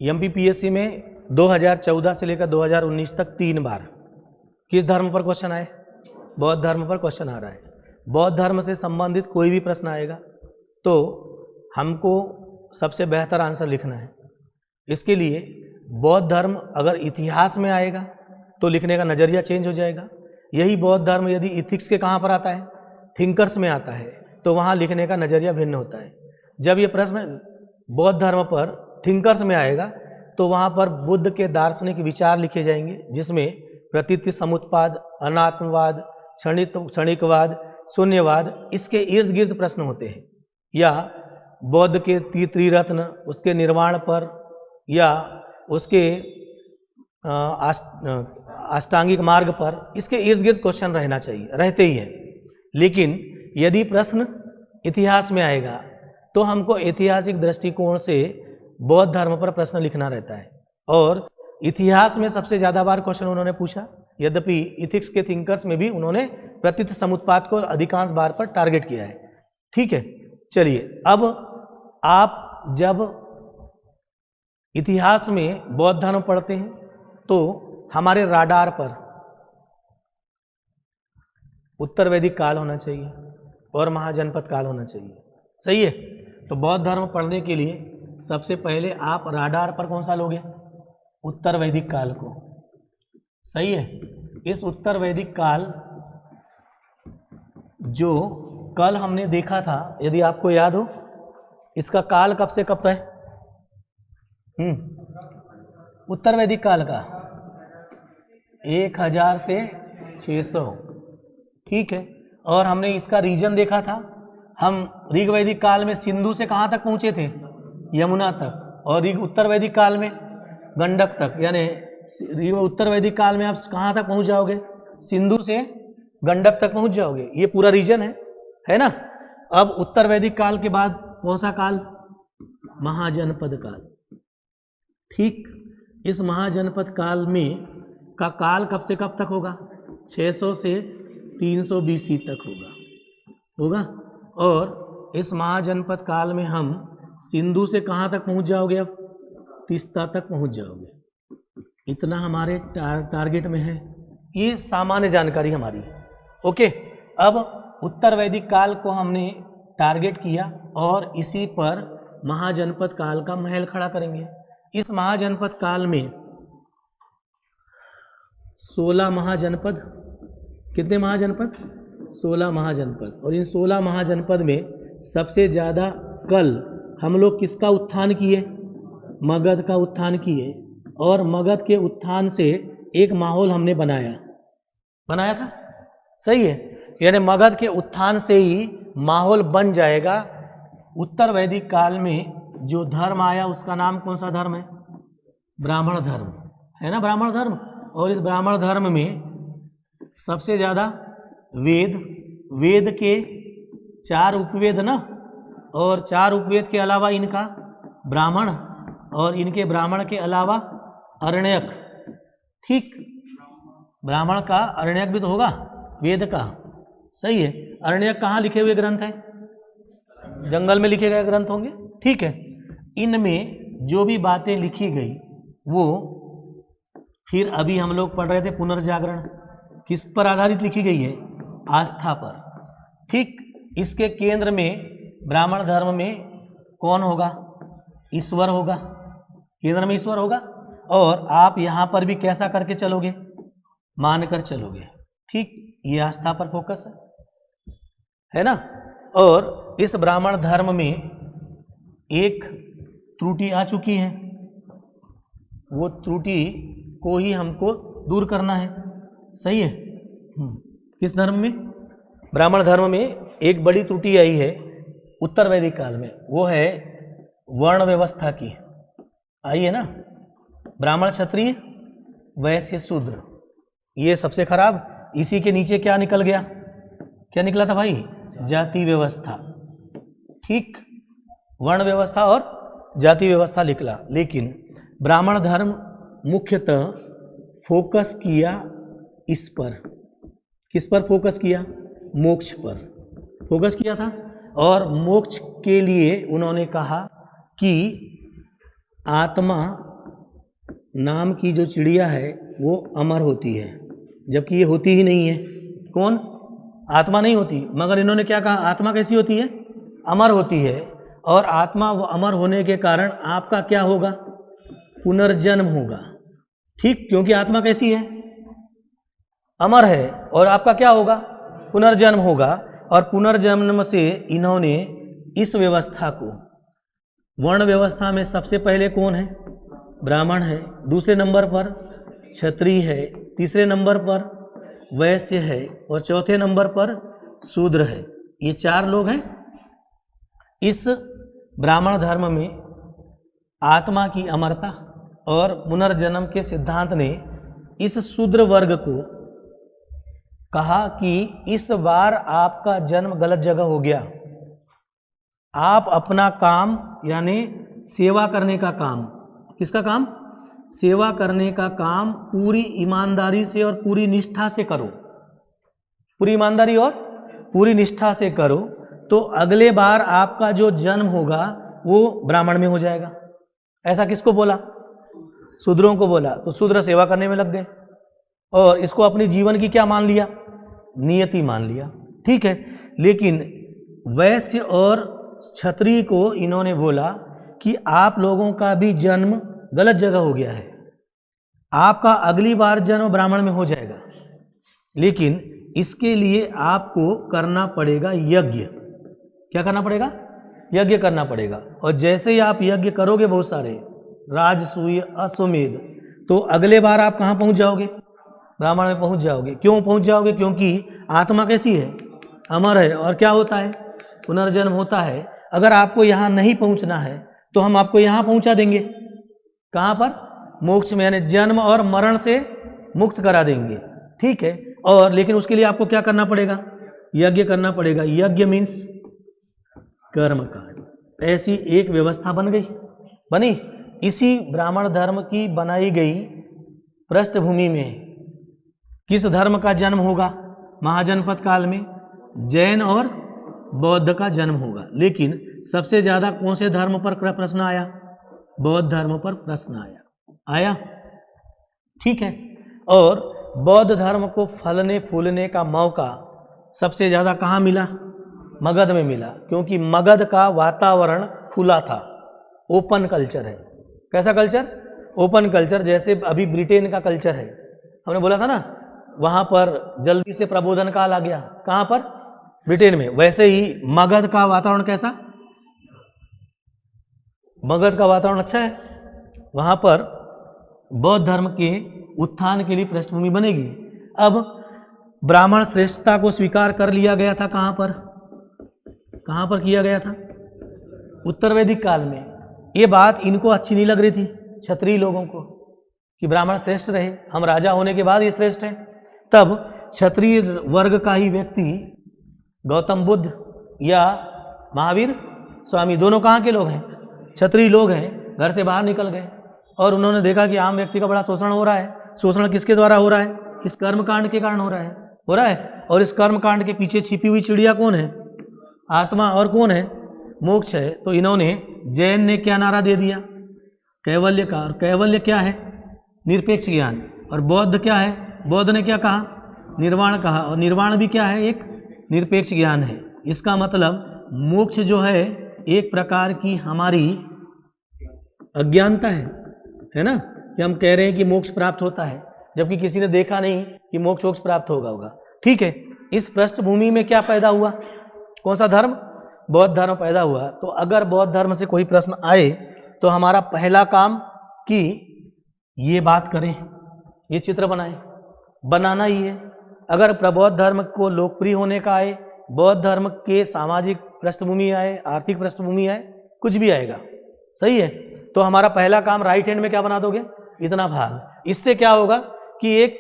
MPPSC में 2014 से लेकर 2019 तक 3 बार किस धर्म पर क्वेश्चन आए? बौद्ध धर्म पर क्वेश्चन आ रहा है। बौद्ध धर्म से संबंधित कोई भी प्रश्न आएगा तो हमको सबसे बेहतर आंसर लिखना है। इसके लिए बौद्ध धर्म अगर इतिहास में आएगा तो लिखने का नज़रिया चेंज हो जाएगा। यही बौद्ध धर्म यदि इथिक्स के कहाँ पर आता है? थिंकर्स में आता है, तो वहाँ लिखने का नज़रिया भिन्न होता है। जब ये प्रश्न बौद्ध धर्म पर थिंकर्स में आएगा तो वहाँ पर बुद्ध के दार्शनिक विचार लिखे जाएंगे, जिसमें प्रतीति समुत्पाद, अनात्मवाद, क्षणिकवाद, शून्यवाद, इसके इर्द गिर्द प्रश्न होते हैं। या बौद्ध के त्रिरत्न, उसके निर्माण पर, या उसके अष्टांगिक मार्ग पर, इसके इर्द गिर्द क्वेश्चन रहना चाहिए, रहते ही हैं। लेकिन यदि प्रश्न इतिहास में आएगा तो हमको ऐतिहासिक दृष्टिकोण से बौद्ध धर्म पर प्रश्न लिखना रहता है। और इतिहास में सबसे ज़्यादा बार क्वेश्चन उन्होंने पूछा, यद्यपि इथिक्स के थिंकर्स में भी उन्होंने प्रतीत समुत्पाद को अधिकांश बार पर टारगेट किया है। ठीक है, चलिए अब आप जब इतिहास में बौद्ध धर्म पढ़ते हैं तो हमारे राडार पर उत्तर वैदिक काल होना चाहिए और महाजनपद काल होना चाहिए। सही है? तो बौद्ध धर्म पढ़ने के लिए सबसे पहले आप राडार पर कौन सा लोगे? उत्तर वैदिक काल को। सही है? इस उत्तर वैदिक काल जो कल हमने देखा था, यदि आपको याद हो, इसका काल कब से कब तक है? उत्तर वैदिक काल का 1000 से 600। ठीक है, और हमने इसका रीजन देखा था। हम ऋग वैदिक काल में सिंधु से कहाँ तक पहुँचे थे? यमुना तक। और उत्तर वैदिक काल में गंडक तक, यानी उत्तर वैदिक काल में आप कहाँ तक पहुँच जाओगे? सिंधु से गंडक तक पहुँच जाओगे। ये पूरा रीजन है ना? अब उत्तर वैदिक काल के बाद कौन सा काल? महाजनपद काल। ठीक, इस महाजनपद काल में का काल कब से कब तक होगा? 600 से 300 BC तक होगा। और इस महाजनपद काल में हम सिंधु से कहाँ तक पहुँच जाओगे? अब तीस्ता तक पहुँच जाओगे। इतना हमारे टारगेट में है। ये सामान्य जानकारी हमारी है। ओके, अब उत्तर वैदिक काल को हमने टारगेट किया और इसी पर महाजनपद काल का महल खड़ा करेंगे। इस महाजनपद काल में 16 महाजनपद, कितने महाजनपद? 16 महाजनपद। और इन 16 महाजनपद में सबसे ज़्यादा कल हम लोग किसका उत्थान किए? मगध का उत्थान किए। और मगध के उत्थान से एक माहौल हमने बनाया था। सही है? यानी मगध के उत्थान से ही माहौल बन जाएगा। उत्तर वैदिक काल में जो धर्म आया उसका नाम कौन सा धर्म है? ब्राह्मण धर्म, है ना? ब्राह्मण धर्म। और इस ब्राह्मण धर्म में सबसे ज़्यादा वेद के 4 उपवेद ना, और 4 उपवेद के अलावा इनका ब्राह्मण, और इनके ब्राह्मण के अलावा अरण्यक। ठीक, ब्राह्मण का अरण्यक भी तो होगा वेद का। सही है? अरण्यक कहाँ लिखे हुए ग्रंथ हैं? जंगल में लिखे गए ग्रंथ होंगे। ठीक है, इनमें जो भी बातें लिखी गई वो फिर अभी हम लोग पढ़ रहे थे पुनर्जागरण, किस पर आधारित लिखी गई है? आस्था पर। ठीक, इसके केंद्र में ब्राह्मण धर्म में कौन होगा? ईश्वर होगा। केंद्र में ईश्वर होगा। और आप यहाँ पर भी कैसा करके चलोगे? मानकर चलोगे। ठीक, ये आस्था पर फोकस है ना? और इस ब्राह्मण धर्म में एक त्रुटि आ चुकी है, वो त्रुटि को ही हमको दूर करना है। सही है? किस धर्म में? ब्राह्मण धर्म में एक बड़ी त्रुटि आई है उत्तर वैदिक काल में, वो है वर्ण व्यवस्था की। आई है ना? ब्राह्मण, क्षत्रिय, वैश्य, शूद्र, ये सबसे खराब। इसी के नीचे क्या निकल गया? क्या निकला था भाई? जाति व्यवस्था। ठीक, वर्ण व्यवस्था और जाति व्यवस्था निकला। लेकिन ब्राह्मण धर्म मुख्यतः फोकस किया इस पर। किस पर फोकस किया? मोक्ष पर फोकस किया था। और मोक्ष के लिए उन्होंने कहा कि आत्मा नाम की जो चिड़िया है वो अमर होती है, जबकि ये होती ही नहीं है। कौन? आत्मा नहीं होती। मगर इन्होंने क्या कहा? आत्मा कैसी होती है? अमर होती है। और आत्मा वो अमर होने के कारण आपका क्या होगा? पुनर्जन्म होगा। ठीक, क्योंकि आत्मा कैसी है? अमर है। और आपका क्या होगा? पुनर्जन्म होगा। और पुनर्जन्म से इन्होंने इस व्यवस्था को, वर्ण व्यवस्था में सबसे पहले कौन है? ब्राह्मण है, दूसरे नंबर पर क्षत्रिय है, तीसरे नंबर पर वैश्य है और चौथे नंबर पर शूद्र है। ये 4 लोग हैं। इस ब्राह्मण धर्म में आत्मा की अमरता और पुनर्जन्म के सिद्धांत ने इस शूद्र वर्ग को कहा कि इस बार आपका जन्म गलत जगह हो गया। आप अपना काम यानी सेवा करने का काम, किसका काम? सेवा करने का काम पूरी ईमानदारी से और पूरी निष्ठा से करो। पूरी ईमानदारी और पूरी निष्ठा से करो, तो अगले बार आपका जो जन्म होगा वो ब्राह्मण में हो जाएगा। ऐसा किसको बोला? शूद्रों को बोला। तो शूद्र सेवा करने में लग गए और इसको अपनी जीवन की क्या मान लिया? नियति मान लिया। ठीक है। लेकिन वैश्य और क्षत्रिय को इन्होंने बोला कि आप लोगों का भी जन्म गलत जगह हो गया है, आपका अगली बार जन्म ब्राह्मण में हो जाएगा, लेकिन इसके लिए आपको करना पड़ेगा यज्ञ। क्या करना पड़ेगा? यज्ञ करना पड़ेगा। और जैसे ही आप यज्ञ करोगे बहुत सारे, राजसूय, अश्वमेध, तो अगले बार आप कहाँ पहुँच जाओगे? ब्राह्मण में पहुँच जाओगे। क्यों पहुँच जाओगे? क्योंकि आत्मा कैसी है? अमर है। और क्या होता है? पुनर्जन्म होता है। अगर आपको यहाँ नहीं पहुँचना है तो हम आपको यहाँ पहुँचा देंगे। कहाँ पर? मोक्ष में, यानी जन्म और मरण से मुक्त करा देंगे। ठीक है। और लेकिन उसके लिए आपको क्या करना पड़ेगा? यज्ञ करना पड़ेगा। यज्ञ मीन्स कर्मकांड। ऐसी एक व्यवस्था बनी। इसी ब्राह्मण धर्म की बनाई गई पृष्ठभूमि में किस धर्म का जन्म होगा? महाजनपद काल में जैन और बौद्ध का जन्म होगा। लेकिन सबसे ज्यादा कौन से धर्म पर प्रश्न आया? बौद्ध धर्म पर प्रश्न आया। ठीक है। और बौद्ध धर्म को फलने फूलने का मौका सबसे ज्यादा कहाँ मिला? मगध में मिला, क्योंकि मगध का वातावरण खुला था। ओपन कल्चर है। कैसा कल्चर? Open culture. जैसे अभी ब्रिटेन का कल्चर है, हमने बोला था ना, वहां पर जल्दी से प्रबोधन काल आ गया। कहां पर? ब्रिटेन में। वैसे ही मगध का वातावरण कैसा? मगध का वातावरण अच्छा है। वहां पर बौद्ध धर्म के उत्थान के लिए पृष्ठभूमि बनेगी। अब ब्राह्मण श्रेष्ठता को स्वीकार कर लिया गया था। कहां पर? कहां पर किया गया था? उत्तर वैदिक काल में। ये बात इनको अच्छी नहीं लग रही थी, क्षत्रिय लोगों को, कि ब्राह्मण श्रेष्ठ रहे, हम राजा होने के बाद ये श्रेष्ठ हैं। तब क्षत्रिय वर्ग का ही व्यक्ति गौतम बुद्ध या महावीर स्वामी, दोनों कहाँ के लोग हैं? क्षत्रिय लोग हैं। घर से बाहर निकल गए और उन्होंने देखा कि आम व्यक्ति का बड़ा शोषण हो रहा है। शोषण किसके द्वारा हो रहा है? इस कर्मकांड के कारण हो रहा है। और इस कर्मकांड के पीछे छिपी हुई चिड़िया कौन है? आत्मा। और कौन है? मोक्ष है। तो इन्होंने, जैन ने क्या नारा दे दिया? कैवल्य का। और कैवल्य क्या है? निरपेक्ष ज्ञान। और बौद्ध क्या है? बौद्ध ने क्या कहा? निर्वाण कहा। और निर्वाण भी क्या है? एक निरपेक्ष ज्ञान है। इसका मतलब मोक्ष जो है एक प्रकार की हमारी अज्ञानता है ना, कि हम कह रहे हैं कि मोक्ष प्राप्त होता है, जबकि किसी ने देखा नहीं कि मोक्ष प्राप्त होगा। ठीक है। इस पृष्ठभूमि में क्या पैदा हुआ? कौन सा धर्म? बौद्ध धर्म पैदा हुआ। तो अगर बौद्ध धर्म से कोई प्रश्न आए तो हमारा पहला काम कि ये बात करें, ये चित्र बनाना ही है। अगर प्रबौद्ध धर्म को लोकप्रिय होने का आए, बौद्ध धर्म के सामाजिक पृष्ठभूमि आए, आर्थिक पृष्ठभूमि आए, कुछ भी आएगा, सही है, तो हमारा पहला काम राइट हैंड में क्या बना दोगे? इतना भाग। इससे क्या होगा कि एक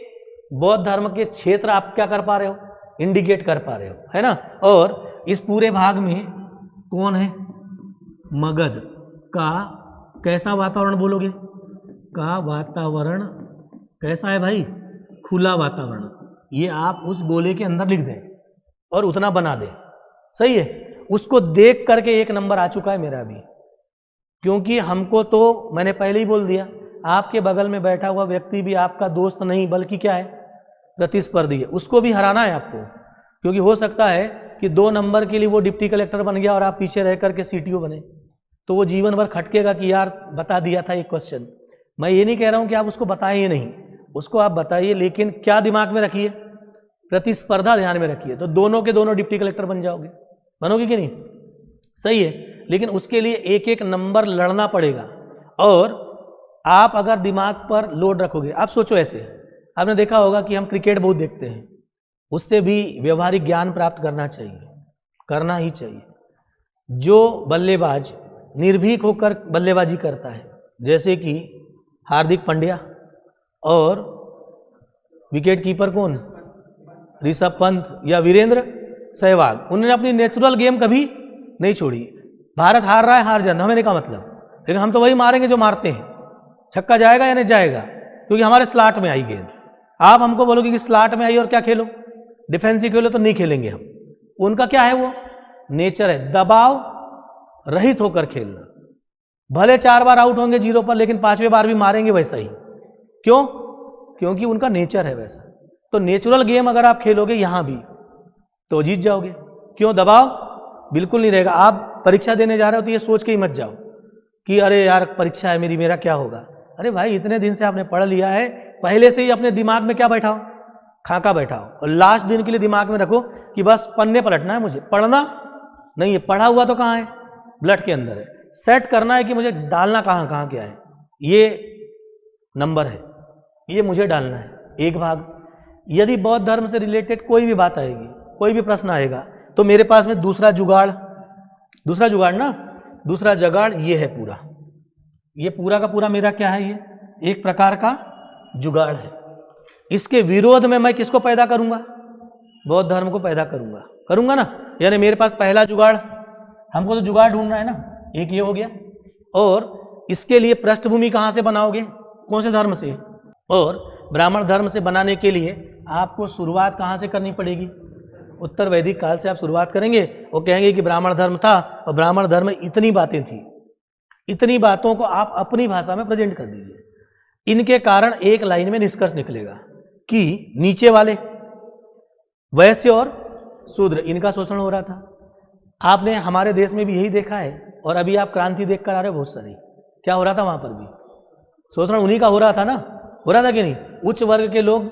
बौद्ध धर्म के क्षेत्र आप क्या कर पा रहे हो? इंडिकेट कर पा रहे हो, है ना। और इस पूरे भाग में कौन है? मगध का कैसा वातावरण बोलोगे? का वातावरण कैसा है भाई? खुला वातावरण। ये आप उस गोले के अंदर लिख दें और उतना बना दें, सही है। उसको देख करके 1 नंबर आ चुका है मेरा भी, क्योंकि हमको तो मैंने पहले ही बोल दिया, आपके बगल में बैठा हुआ व्यक्ति भी आपका दोस्त नहीं बल्कि क्या है, प्रतिस्पर्धी है। उसको भी हराना है आपको, क्योंकि हो सकता है कि 2 नंबर के लिए वो डिप्टी कलेक्टर बन गया और आप पीछे रह करके CTO बने, तो वो जीवन भर खटकेगा कि यार बता दिया था एक क्वेश्चन। मैं ये नहीं कह रहा हूँ कि आप उसको बताएं ही नहीं, उसको आप बताइए, लेकिन क्या दिमाग में रखिए, प्रतिस्पर्धा ध्यान में रखिए। तो दोनों के दोनों डिप्टी कलेक्टर बन जाओगे, बनोगे कि नहीं, सही है। लेकिन उसके लिए 1-1 नंबर लड़ना पड़ेगा। और आप अगर दिमाग पर लोड रखोगे, आप सोचो ऐसे, आपने देखा होगा कि हम क्रिकेट बहुत देखते हैं, उससे भी व्यवहारिक ज्ञान प्राप्त करना चाहिए, करना ही चाहिए। जो बल्लेबाज निर्भीक होकर बल्लेबाजी करता है, जैसे कि हार्दिक पांड्या, और विकेट कीपर कौन, ऋषभ पंत या वीरेंद्र सहवाग, उन्होंने अपनी नेचुरल गेम कभी नहीं छोड़ी। भारत हार रहा है, हार जाना हमें का मतलब, लेकिन हम तो वही मारेंगे जो मारते हैं। छक्का जाएगा या नहीं जाएगा, क्योंकि हमारे स्लॉट में आई गेंद। आप हमको बोलोगे कि स्लॉट में आई और क्या खेलो, डिफेंसिव खेलो, तो नहीं खेलेंगे हम। उनका क्या है, वो नेचर है दबाव रहित होकर खेलना। भले 4 बार आउट होंगे 0 पर, लेकिन 5वें बार भी मारेंगे वैसा ही। क्यों, क्योंकि उनका नेचर है वैसा। तो नेचुरल गेम अगर आप खेलोगे यहां भी तो जीत जाओगे। क्यों, दबाव बिल्कुल नहीं रहेगा। आप परीक्षा देने जा रहे हो तो ये सोच के ही मत जाओ कि अरे यार परीक्षा है मेरी, मेरा क्या होगा। अरे भाई, इतने दिन से आपने पढ़ लिया है, पहले से ही अपने दिमाग में क्या बैठाओ, खाका बैठाओ, और लास्ट दिन के लिए दिमाग में रखो कि बस पन्ने पलटना है, मुझे पढ़ना नहीं है। पढ़ा हुआ तो कहाँ है, ब्लड के अंदर है। सेट करना है कि मुझे डालना कहाँ कहाँ क्या है, ये नंबर है, ये मुझे डालना है। एक भाग, यदि बौद्ध धर्म से रिलेटेड कोई भी बात आएगी, कोई भी प्रश्न आएगा, तो मेरे पास में दूसरा जुगाड़ ना, दूसरा जुगाड़ ये है पूरा, ये पूरा का पूरा मेरा क्या है, ये एक प्रकार का जुगाड़ है। इसके विरोध में मैं किसको पैदा करूंगा, बौद्ध धर्म को पैदा करूंगा ना। यानी मेरे पास पहला जुगाड़, हमको तो जुगाड़ ढूंढना है ना, एक ये हो गया। और इसके लिए पृष्ठभूमि कहाँ से बनाओगे, कौन से धर्म से, और ब्राह्मण धर्म से बनाने के लिए आपको शुरुआत कहाँ से करनी पड़ेगी, उत्तर वैदिक काल से आप शुरुआत करेंगे। वो कहेंगे कि ब्राह्मण धर्म था और ब्राह्मण धर्म में इतनी बातें थी, इतनी बातों को आप अपनी भाषा में प्रेजेंट कर दीजिए। इनके कारण एक लाइन में निष्कर्ष निकलेगा कि नीचे वाले वैश्य और शूद्र, इनका शोषण हो रहा था। आपने हमारे देश में भी यही देखा है, और अभी आप क्रांति देख कर आ रहे हो बहुत सारी, क्या हो रहा था वहां पर भी शोषण उन्हीं का हो रहा था ना, हो रहा था कि नहीं। उच्च वर्ग के लोग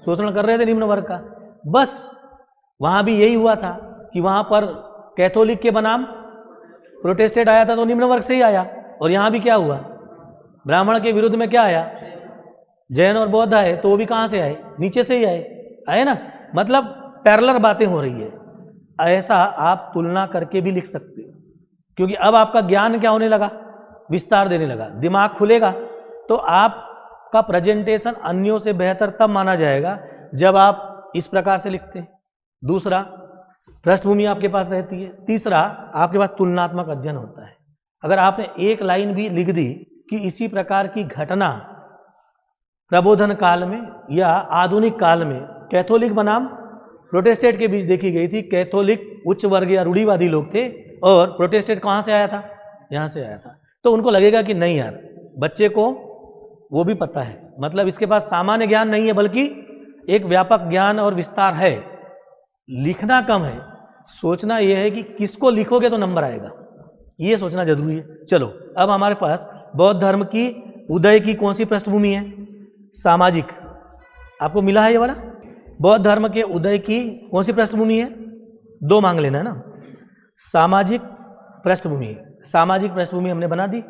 शोषण कर रहे थे निम्न वर्ग का। बस वहां भी यही हुआ था कि वहां पर कैथोलिक के बनाम प्रोटेस्टेंट आया था, तो निम्न वर्ग से ही आया। और यहां भी क्या हुआ, ब्राह्मण के विरुद्ध में क्या आया, जैन और बौद्ध आए, तो वो भी कहां से आए, नीचे से ही आए ना। मतलब पैरेलल बातें हो रही है। ऐसा आप तुलना करके भी लिख सकते हो, क्योंकि अब आपका ज्ञान क्या होने लगा, विस्तार देने लगा, दिमाग खुलेगा, तो आपका प्रेजेंटेशन अन्यों से बेहतर तब माना जाएगा जब आप इस प्रकार से लिखते हैं। दूसरा, पृष्ठभूमि आपके पास रहती है। तीसरा, आपके पास तुलनात्मक अध्ययन होता है। अगर आपने एक लाइन भी लिख दी कि इसी प्रकार की घटना प्रबोधन काल में या आधुनिक काल में कैथोलिक बनाम प्रोटेस्टेंट के बीच देखी गई थी, कैथोलिक उच्च वर्ग या रूढ़िवादी लोग थे और प्रोटेस्टेंट कहाँ से आया था, यहाँ से आया था, तो उनको लगेगा कि नहीं यार, बच्चे को वो भी पता है, मतलब इसके पास सामान्य ज्ञान नहीं है बल्कि एक व्यापक ज्ञान और विस्तार है। लिखना कम है, सोचना यह है कि किसको लिखोगे तो नंबर आएगा, ये सोचना जरूरी है। चलो, अब हमारे पास बौद्ध धर्म की उदय की कौन सी पृष्ठभूमि है, सामाजिक, आपको मिला है ये वाला। बौद्ध धर्म के उदय की कौन सी पृष्ठभूमि है, 2 मांग लेना है ना, सामाजिक पृष्ठभूमि। सामाजिक पृष्ठभूमि हमने बना दी,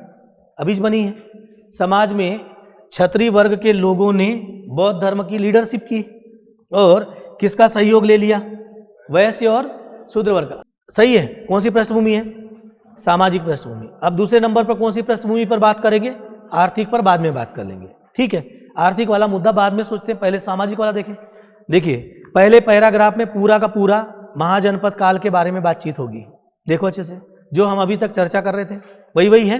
अभी बनी है। समाज में क्षत्रिय वर्ग के लोगों ने बौद्ध धर्म की लीडरशिप की और किसका सहयोग ले लिया, वैश्य और शूद्र वर्ग का। सही है, कौन सी पृष्ठभूमि है, सामाजिक पृष्ठभूमि। अब दूसरे नंबर पर कौन सी पृष्ठभूमि पर बात करेंगे, आर्थिक पर बाद में बात कर लेंगे, ठीक है। आर्थिक वाला मुद्दा बाद में सोचते हैं, पहले सामाजिक वाला देखें। देखिए, पहले पैराग्राफ में पूरा का पूरा महाजनपद काल के बारे में बातचीत होगी, देखो अच्छे से, जो हम अभी तक चर्चा कर रहे थे वही है।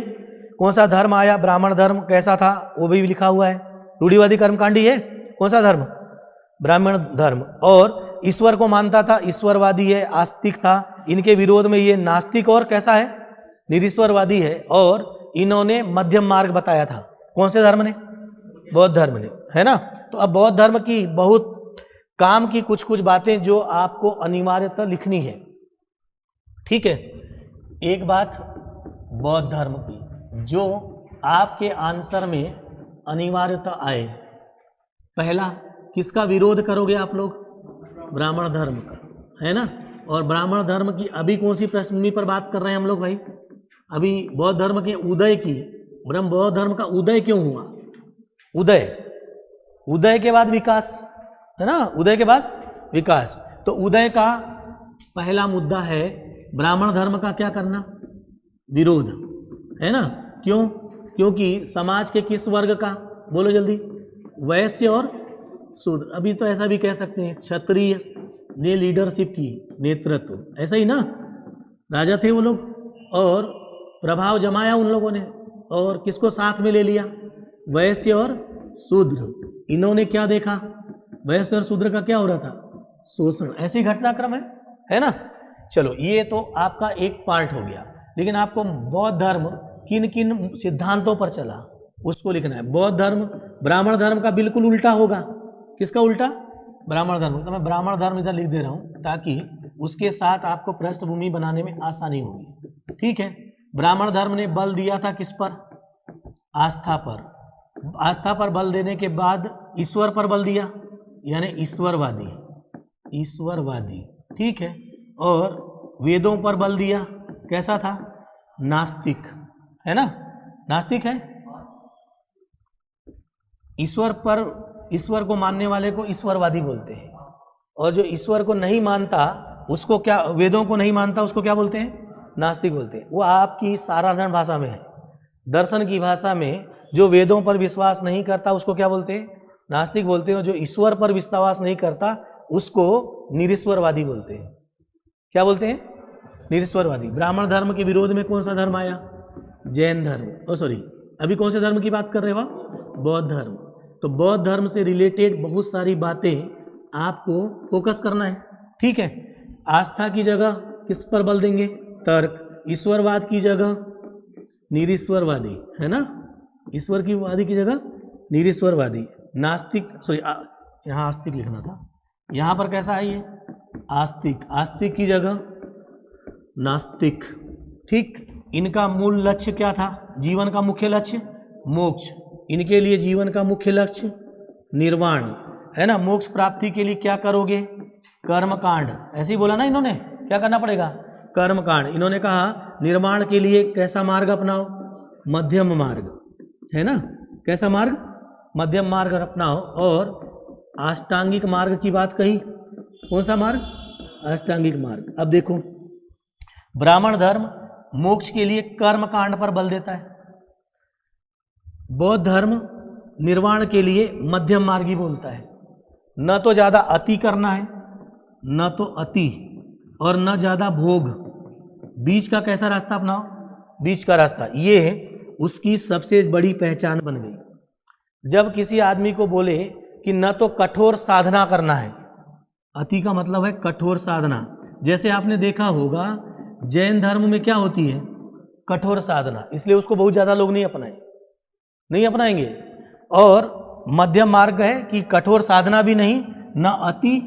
कौन सा धर्म आया, ब्राह्मण धर्म कैसा था वो भी लिखा हुआ है, रूढ़िवादी कर्मकांडी है, कौन सा धर्म, ब्राह्मण धर्म, और ईश्वर को मानता था, ईश्वरवादी है, आस्तिक था। इनके विरोध में ये नास्तिक और कैसा है, निरीश्वरवादी है। और इन्होंने मध्यम मार्ग बताया था। कौन से धर्म ने? बौद्ध धर्म ने, है ना। तो अब बौद्ध धर्म की बहुत काम की कुछ कुछ बातें जो आपको अनिवार्यतः लिखनी है, ठीक है। एक बात बौद्ध धर्म की जो आपके आंसर में अनिवार्यतः आए, पहला किसका विरोध करोगे आप लोग? ब्राह्मण धर्म का, है ना। और ब्राह्मण धर्म की अभी कौन सी पृष्ठभूमि पर बात कर रहे हैं हम लोग भाई? अभी बौद्ध धर्म के उदय की। ब्रह्म बौद्ध धर्म का उदय क्यों हुआ? उदय के बाद विकास, है ना। उदय के बाद विकास। तो उदय का पहला मुद्दा है ब्राह्मण धर्म का क्या करना? विरोध, है ना। क्यों? क्योंकि समाज के किस वर्ग का? बोलो जल्दी। वैश्य और शूद्र। अभी तो ऐसा भी कह सकते हैं क्षत्रिय ने लीडरशिप की, नेतृत्व, ऐसा ही ना, राजा थे वो लोग, और प्रभाव जमाया उन लोगों ने, और किसको साथ में ले लिया? वैश्य और शूद्र। इन्होंने क्या देखा? वैश्य और शूद्र का क्या हो रहा था? शोषण। ऐसी घटनाक्रम है ना। चलो ये तो आपका एक पार्ट हो गया, लेकिन आपको बौद्ध धर्म किन किन सिद्धांतों पर चला उसको लिखना है। बौद्ध धर्म ब्राह्मण धर्म का बिल्कुल उल्टा होगा। किसका उल्टा? ब्राह्मण धर्म। तो मैं ब्राह्मण धर्म इधर लिख दे रहा हूं ताकि उसके साथ आपको पृष्ठभूमि बनाने में आसानी होगी, ठीक है। ब्राह्मण धर्म ने बल दिया था किस पर? आस्था पर। आस्था पर बल देने के बाद ईश्वर पर बल दिया, यानी ईश्वरवादी, ठीक है। और वेदों पर बल दिया, कैसा था? नास्तिक, है ना। नास्तिक है। ईश्वर को मानने वाले को ईश्वरवादी बोलते हैं, और जो ईश्वर को नहीं मानता उसको क्या, वेदों को नहीं मानता उसको क्या बोलते हैं? नास्तिक बोलते हैं। वो आपकी साधारण भाषा में है। दर्शन की भाषा में जो वेदों पर विश्वास नहीं करता उसको क्या बोलते हैं? नास्तिक बोलते हैं। जो ईश्वर पर विश्वास नहीं करता उसको निरीश्वरवादी बोलते हैं। क्या बोलते हैं? निरीश्वरवादी। ब्राह्मण धर्म के विरोध में कौन सा धर्म आया? जैन धर्म। सॉरी, अभी कौन से धर्म की बात कर रहे हो? बौद्ध धर्म। तो बौद्ध धर्म से रिलेटेड बहुत सारी बातें आपको फोकस करना है, ठीक है। आस्था की जगह किस पर बल देंगे? तर्क। ईश्वरवाद की जगह निरीश्वरवादी, है ना। ईश्वर की वादी की जगह निरीश्वरवादी। नास्तिक, सॉरी यहाँ आस्तिक लिखना था, यहाँ पर कैसा है ये? आस्तिक। आस्तिक की जगह नास्तिक, ठीक। इनका मूल लक्ष्य क्या था? जीवन का मुख्य लक्ष्य मोक्ष। इनके लिए जीवन का मुख्य लक्ष्य निर्वाण, है ना। मोक्ष प्राप्ति के लिए क्या करोगे? कर्मकांड। ऐसे ही बोला ना इन्होंने, क्या करना पड़ेगा? कर्मकांड। इन्होंने कहा निर्माण के लिए कैसा मार्ग अपनाओ? मध्यम मार्ग, है ना। कैसा मार्ग? मध्यम मार्ग अपनाओ। और अष्टांगिक मार्ग की बात कही। कौन सा मार्ग? अष्टांगिक मार्ग। अब देखो, ब्राह्मण धर्म मोक्ष के लिए कर्मकांड पर बल देता है, बौद्ध धर्म निर्वाण के लिए मध्यम मार्गी बोलता है। न तो ज़्यादा अति करना है, न तो अति, और न ज़्यादा भोग। बीच का कैसा रास्ता अपनाओ? बीच का रास्ता। ये उसकी सबसे बड़ी पहचान बन गई। जब किसी आदमी को बोले कि न तो कठोर साधना करना है, अति का मतलब है कठोर साधना। जैसे आपने देखा होगा जैन धर्म में क्या होती है? कठोर साधना, इसलिए उसको बहुत ज़्यादा लोग नहीं अपनाएंगे। और मध्यम मार्ग है कि कठोर साधना भी नहीं, न अति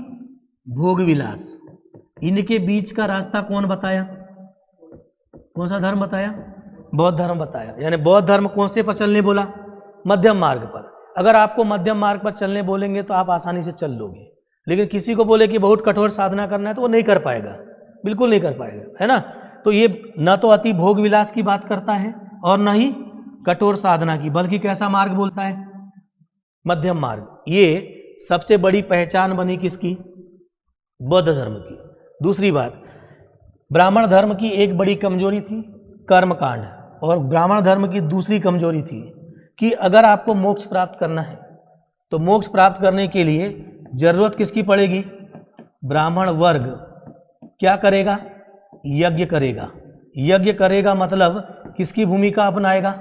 भोग विलास। इनके बीच का रास्ता कौन बताया? कौन सा धर्म बताया? बौद्ध धर्म बताया। यानी बौद्ध धर्म कौन से पर चलने बोला? मध्यम मार्ग पर। अगर आपको मध्यम मार्ग पर चलने बोलेंगे तो आप आसानी से चल लोगे, लेकिन किसी को बोले कि बहुत कठोर साधना करना है तो वो नहीं कर पाएगा, बिल्कुल नहीं कर पाएगा, है ना। तो ये न तो अति भोग विलास की बात करता है और न ही कठोर साधना की, बल्कि कैसा मार्ग बोलता है? मध्यम मार्ग। ये सबसे बड़ी पहचान बनी किसकी? बौद्ध धर्म की। दूसरी बात, ब्राह्मण धर्म की एक बड़ी कमजोरी थी कर्मकांड, और ब्राह्मण धर्म की दूसरी कमजोरी थी कि अगर आपको मोक्ष प्राप्त करना है तो मोक्ष प्राप्त करने के लिए जरूरत किसकी पड़ेगी? ब्राह्मण वर्ग क्या करेगा? यज्ञ करेगा। यज्ञ करेगा मतलब किसकी भूमिका अपनाएगा?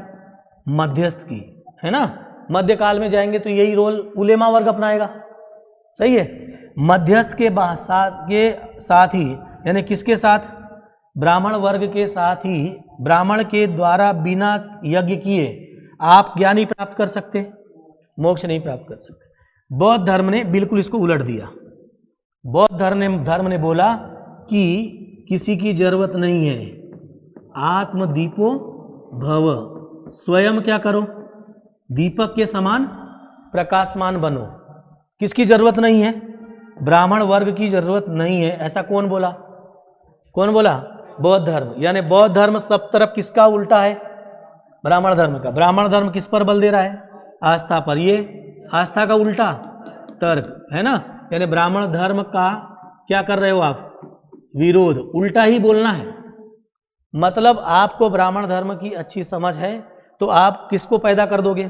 मध्यस्थ की, है ना। मध्यकाल में जाएंगे तो यही रोल उलेमा वर्ग अपनाएगा, सही है। मध्यस्थ के साथ ही, यानी किसके साथ? ब्राह्मण वर्ग के साथ ही ब्राह्मण के द्वारा बिना यज्ञ किए आप ज्ञान नहीं प्राप्त कर सकते, मोक्ष नहीं प्राप्त कर सकते। बौद्ध धर्म ने बिल्कुल इसको उलट दिया। बौद्ध धर्म ने बोला कि किसी की जरूरत नहीं है, आत्मदीपो भव, स्वयं क्या करो? दीपक के समान प्रकाशमान बनो। किसकी जरूरत नहीं है? ब्राह्मण वर्ग की जरूरत नहीं है। ऐसा कौन बोला? कौन बोला? बौद्ध धर्म। यानी बौद्ध धर्म सब तरफ किसका उल्टा है? ब्राह्मण धर्म का। ब्राह्मण धर्म किस पर बल दे रहा है? आस्था पर। ये आस्था का उल्टा तर्क है ना। यानी ब्राह्मण धर्म का क्या कर रहे हो आप? विरोध। उल्टा ही बोलना है। मतलब आपको ब्राह्मण धर्म की अच्छी समझ है तो आप किसको पैदा कर दोगे?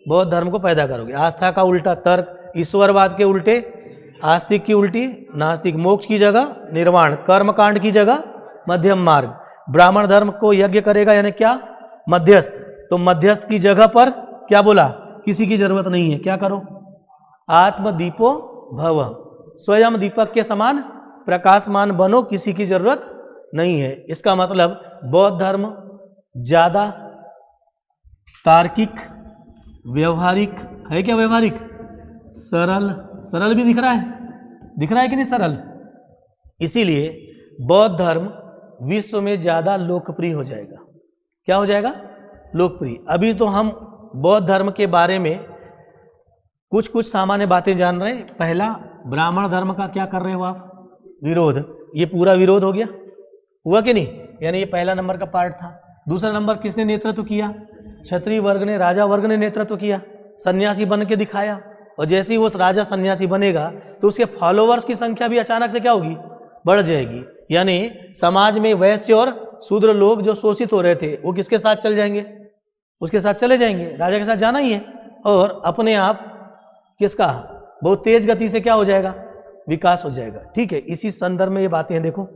बौद्ध धर्म को पैदा करोगे। आस्था का उल्टा तर्क, ईश्वरवाद के उल्टे आस्तिक की उल्टी नास्तिक, मोक्ष की जगह निर्वाण, कर्मकांड की जगह मध्यम मार्ग। ब्राह्मण धर्म को यज्ञ करेगा यानी क्या? मध्यस्थ। तो मध्यस्थ की जगह पर क्या बोला? किसी की जरूरत नहीं है, क्या करो? आत्मदीपो भव, स्वयं दीपक के समान प्रकाशमान बनो, किसी की जरूरत नहीं है। इसका मतलब बौद्ध धर्म ज्यादा तार्किक, व्यवहारिक है। क्या व्यवहारिक? सरल। सरल भी दिख रहा है, दिख रहा है कि नहीं सरल? इसीलिए बौद्ध धर्म विश्व में ज्यादा लोकप्रिय हो जाएगा। क्या हो जाएगा? लोकप्रिय। अभी तो हम बौद्ध धर्म के बारे में कुछ कुछ सामान्य बातें जान रहे हैं। पहला, ब्राह्मण धर्म का क्या कर रहे हो आप? विरोध। ये पूरा विरोध हो गया, हुआ कि नहीं? यानी ये पहला नंबर का पार्ट था। दूसरा नंबर किसने नेतृत्व किया? क्षत्रिय वर्ग ने, राजा वर्ग ने नेतृत्व किया, सन्यासी बन के दिखाया। और जैसे ही वो राजा सन्यासी बनेगा तो उसके फॉलोवर्स की संख्या भी अचानक से क्या होगी? बढ़ जाएगी। यानी समाज में वैश्य और शूद्र लोग जो शोषित हो रहे थे वो किसके साथ चल जाएंगे? उसके साथ चले जाएंगे, राजा के साथ जाना ही है। और अपने आप किसका बहुत तेज गति से क्या हो जाएगा? विकास हो जाएगा। ठीक है, इसी संदर्भ में ये बातें हैं। देखो,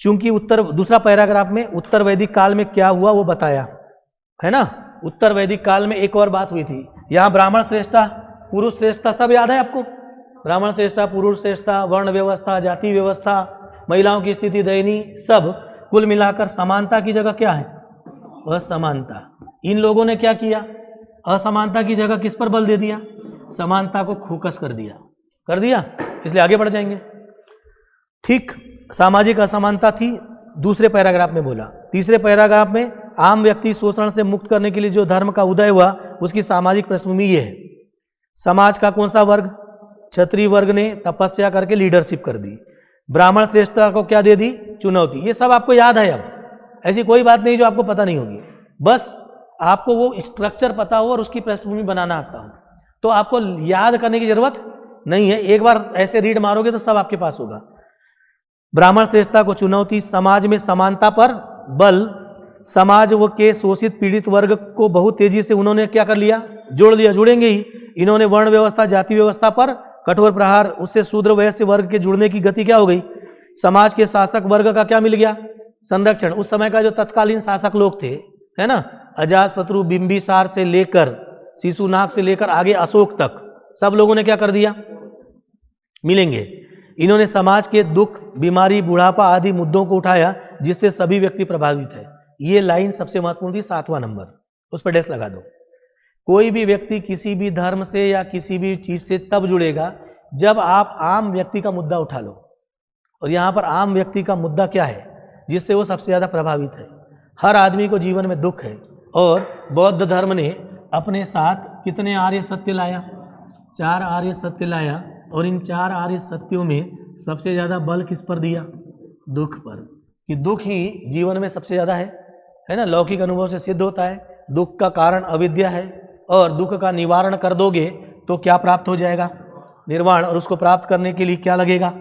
चूंकि दूसरा पैराग्राफ में उत्तर वैदिक काल में क्या हुआ वो बताया है ना। उत्तर वैदिक काल में एक और बात हुई थी। यहाँ ब्राह्मण श्रेष्ठता, पुरुष श्रेष्ठता सब याद है आपको? ब्राह्मण श्रेष्ठता, पुरुष श्रेष्ठता, वर्ण व्यवस्था, जाति व्यवस्था, महिलाओं की स्थिति दयनीय, सब कुल मिलाकर समानता की जगह क्या है? असमानता। इन लोगों ने क्या किया? असमानता की जगह किस पर बल दे दिया? समानता को फोकस कर दिया, इसलिए आगे बढ़ जाएंगे। ठीक, सामाजिक असमानता थी, दूसरे पैराग्राफ में बोला। तीसरे पैराग्राफ में आम व्यक्ति शोषण से मुक्त करने के लिए जो धर्म का उदय हुआ उसकी सामाजिक पृष्ठभूमि ये है। समाज का कौन सा वर्ग? क्षत्रिय वर्ग ने तपस्या करके लीडरशिप कर दी। ब्राह्मण श्रेष्ठता को क्या दे दी? चुनौती। ये सब आपको याद है। अब ऐसी कोई बात नहीं जो आपको पता नहीं होगी, बस आपको वो स्ट्रक्चर पता हो और उसकी पृष्ठभूमि बनाना आता हो, तो आपको याद करने की जरूरत नहीं है। एक बार ऐसे रीड मारोगे तो सब आपके पास होगा। ब्राह्मण श्रेष्ठता को चुनौती, समाज में समानता पर बल, समाज व के शोषित पीड़ित वर्ग को बहुत तेजी से उन्होंने क्या कर लिया? जोड़ लिया, जुड़ेंगे ही। इन्होंने वर्ण व्यवस्था, जाति व्यवस्था पर कठोर प्रहार, उससे शूद्र वैश्य वर्ग के जुड़ने की गति क्या हो गई? समाज के शासक वर्ग का क्या मिल गया? संरक्षण। उस समय का जो तत्कालीन शासक लोग थे, है ना, अजातशत्रु, बिंबिसार से लेकर शिशुनाग से लेकर आगे अशोक तक, सब लोगों ने क्या कर दिया? मिलेंगे। इन्होंने समाज के दुख, बीमारी, बुढ़ापा आदि मुद्दों को उठाया जिससे सभी व्यक्ति प्रभावित है। ये लाइन सबसे महत्वपूर्ण थी, 7वां नंबर, उस पर डैश लगा दो। कोई भी व्यक्ति किसी भी धर्म से या किसी भी चीज से तब जुड़ेगा जब आप आम व्यक्ति का मुद्दा उठा लो। और यहाँ पर आम व्यक्ति का मुद्दा क्या है जिससे वो सबसे ज्यादा प्रभावित है? हर आदमी को जीवन में दुख है, और बौद्ध धर्म ने अपने साथ कितने आर्य सत्य लाया? 4 आर्य सत्य लाया। और इन 4 आर्य सत्यों में सबसे ज्यादा बल किस पर दिया? दुख पर, कि दुख ही जीवन में सबसे ज्यादा है ना। लौकिक अनुभव से सिद्ध होता है दुख का कारण अविद्या है, और दुख का निवारण कर दोगे तो क्या प्राप्त हो जाएगा? निर्वाण। और उसको प्राप्त करने के लिए क्या लगेगा?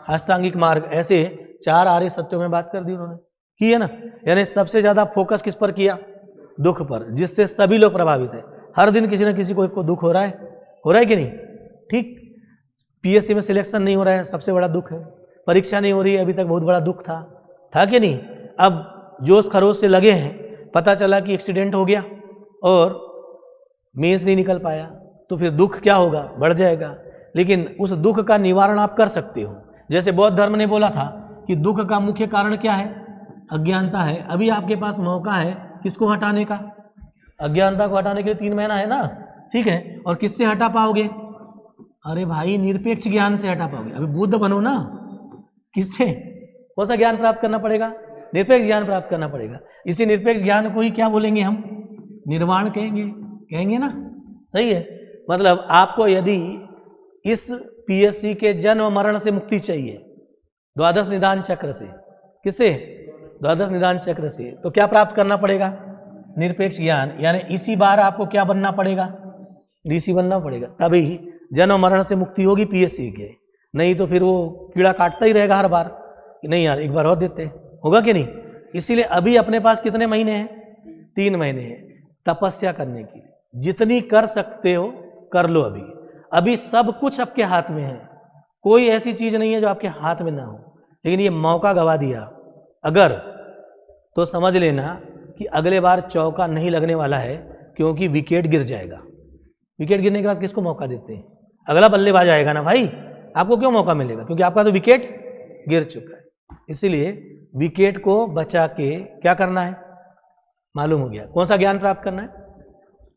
अष्टांगिक मार्ग। ऐसे 4 आर्य सत्यों में बात कर दी उन्होंने, की है ना। यानी सबसे ज्यादा फोकस किस पर किया? दुख पर, जिससे सभी लोग प्रभावित है। हर दिन किसी न किसी को दुख हो रहा है कि नहीं? ठीक, पीएससी में सिलेक्शन नहीं हो रहा है, सबसे बड़ा दुख है। परीक्षा नहीं हो रही है, अभी तक बहुत बड़ा दुख था कि नहीं? अब जोश खरोश से लगे हैं, पता चला कि एक्सीडेंट हो गया और मेंस नहीं निकल पाया, तो फिर दुख क्या होगा? बढ़ जाएगा। लेकिन उस दुख का निवारण आप कर सकते हो। जैसे बौद्ध धर्म ने बोला था कि दुख का मुख्य कारण क्या है? अज्ञानता है। अभी आपके पास मौका है किसको हटाने का? अज्ञानता को हटाने के लिए 3 महीना है ना, ठीक है। और किससे हटा पाओगे? अरे भाई निरपेक्ष ज्ञान से हटा पाओगे। अभी बुद्ध बनो ना, किससे? कौन सा ज्ञान प्राप्त करना पड़ेगा? निरपेक्ष ज्ञान प्राप्त करना पड़ेगा। इसी निरपेक्ष ज्ञान को ही क्या बोलेंगे हम? निर्वाण कहेंगे ना, सही है। मतलब आपको यदि इस पीएससी के जन्म मरण से मुक्ति चाहिए, द्वादश निदान चक्र से, किससे? द्वादश निदान चक्र से, तो क्या प्राप्त करना पड़ेगा? निरपेक्ष ज्ञान। यानी इसी बार आपको क्या बनना पड़ेगा? ऋषि बनना पड़ेगा, तभी जन्म मरण से मुक्ति होगी पीएससी के। नहीं तो फिर वो कीड़ा काटता ही रहेगा हर बार कि नहीं यार एक बार और देते, होगा कि नहीं? इसीलिए अभी अपने पास कितने महीने हैं? 3 महीने हैं तपस्या करने की। जितनी कर सकते हो कर लो। अभी सब कुछ आपके हाथ में है, कोई ऐसी चीज नहीं है जो आपके हाथ में ना हो। लेकिन ये मौका गवा दिया अगर, तो समझ लेना कि अगले बार चौका नहीं लगने वाला है, क्योंकि विकेट गिर जाएगा। विकेट गिरने के बाद किसको मौका देते हैं? अगला बल्लेबाज आएगा ना भाई, आपको क्यों मौका मिलेगा? क्योंकि आपका तो विकेट गिर चुका है। इसीलिए विकेट को बचा के क्या करना है मालूम हो गया, कौन सा ज्ञान प्राप्त करना है।